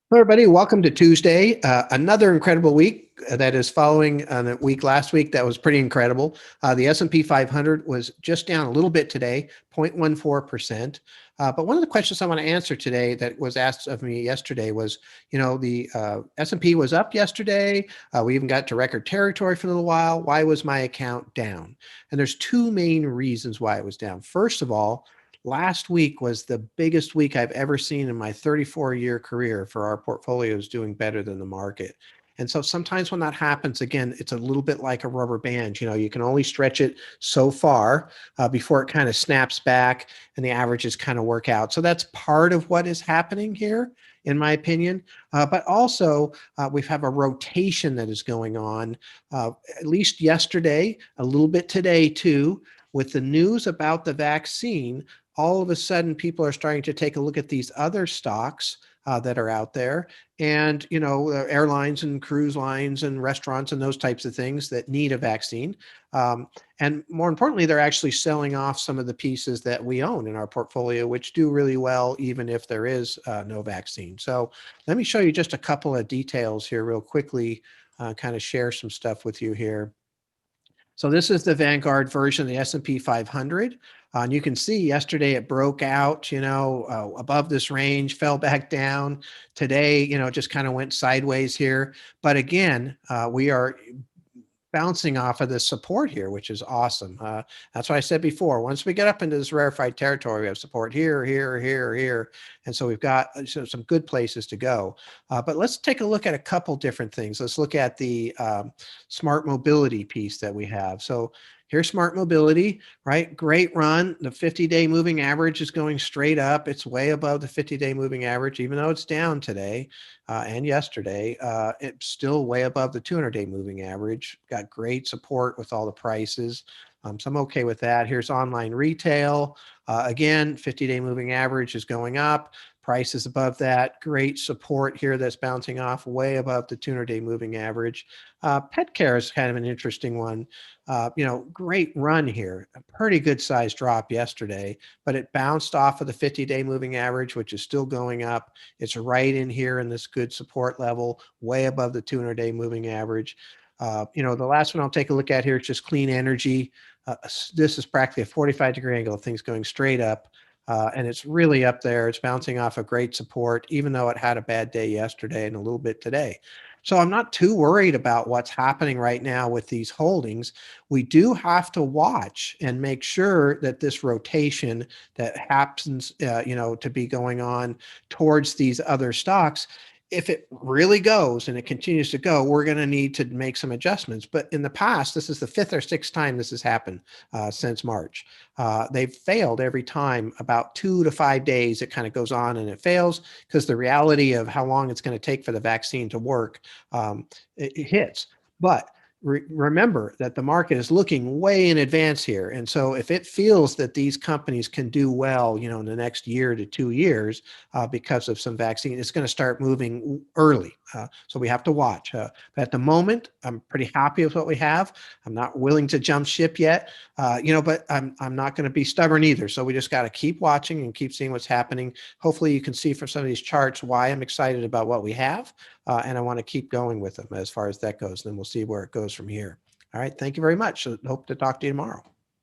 Hello, everybody. Welcome to Tuesday. Another incredible week that is following the week last week. That was pretty incredible. The S&P 500 was just down a little bit today, 0.14%. But one of the questions I want to answer today that was asked of me yesterday was, the S&P was up yesterday. We even got to record territory for a little while. Why was my account down? And there's two main reasons why it was down. First of all, last week was the biggest week I've ever seen in my 34-year career for our portfolios doing better than the market. And so sometimes when that happens, again, it's a little bit like a rubber band. You can only stretch it so far before it kind of snaps back and the averages kind of work out. So that's part of what is happening here, in my opinion. But also, we have a rotation that is going on, at least yesterday, a little bit today too, with the news about the vaccine. All of a sudden people are starting to take a look at these other stocks that are out there, and airlines and cruise lines and restaurants and those types of things that need a vaccine. And more importantly, they're actually selling off some of the pieces that we own in our portfolio, which do really well even if there is no vaccine. So let me show you just a couple of details here real quickly, kind of share some stuff with you here. So this is the Vanguard version of the S&P 500. And you can see yesterday it broke out, above this range, fell back down. Today, it just kind of went sideways here. But again, we are bouncing off of this support here, which is awesome. That's what I said before. Once we get up into this rarefied territory, we have support here, here, here, here. And so we've got some good places to go. But let's take a look at a couple different things. Let's look at the smart mobility piece that we have. So here's smart mobility, right? Great run. The 50-day moving average is going straight up. It's way above the 50-day moving average, even though it's down today and yesterday. It's still way above the 200-day moving average. Got great support with all the prices. So I'm okay with that. Here's online retail. Again, 50-day moving average is going up. Price is above that. Great support here that's bouncing off way above the 200-day moving average. Pet care is kind of an interesting one. Great run here. A pretty good size drop yesterday, but it bounced off of the 50-day moving average, which is still going up. It's right in here in this good support level, way above the 200-day moving average. The last one I'll take a look at here is just clean energy. This is practically a 45-degree angle of things going straight up. And it's really up there. It's bouncing off a great support, even though it had a bad day yesterday and a little bit today. So I'm not too worried about what's happening right now with these holdings. We do have to watch and make sure that this rotation that happens, to be going on towards these other stocks, if it really goes and it continues to go, we're going to need to make some adjustments. But in the past, this is the fifth or sixth time this has happened since March. They've failed every time. About 2 to 5 days it kind of goes on and it fails because the reality of how long it's going to take for the vaccine to work, it hits. But remember that the market is looking way in advance here. And so if it feels that these companies can do well, in the next year to 2 years because of some vaccine, it's going to start moving early. So we have to watch. But at the moment, I'm pretty happy with what we have. I'm not willing to jump ship yet, but I'm not going to be stubborn either. So we just got to keep watching and keep seeing what's happening. Hopefully you can see from some of these charts why I'm excited about what we have. And I want to keep going with them as far as that goes. Then we'll see where it goes from here. All right. Thank you very much. Hope to talk to you tomorrow.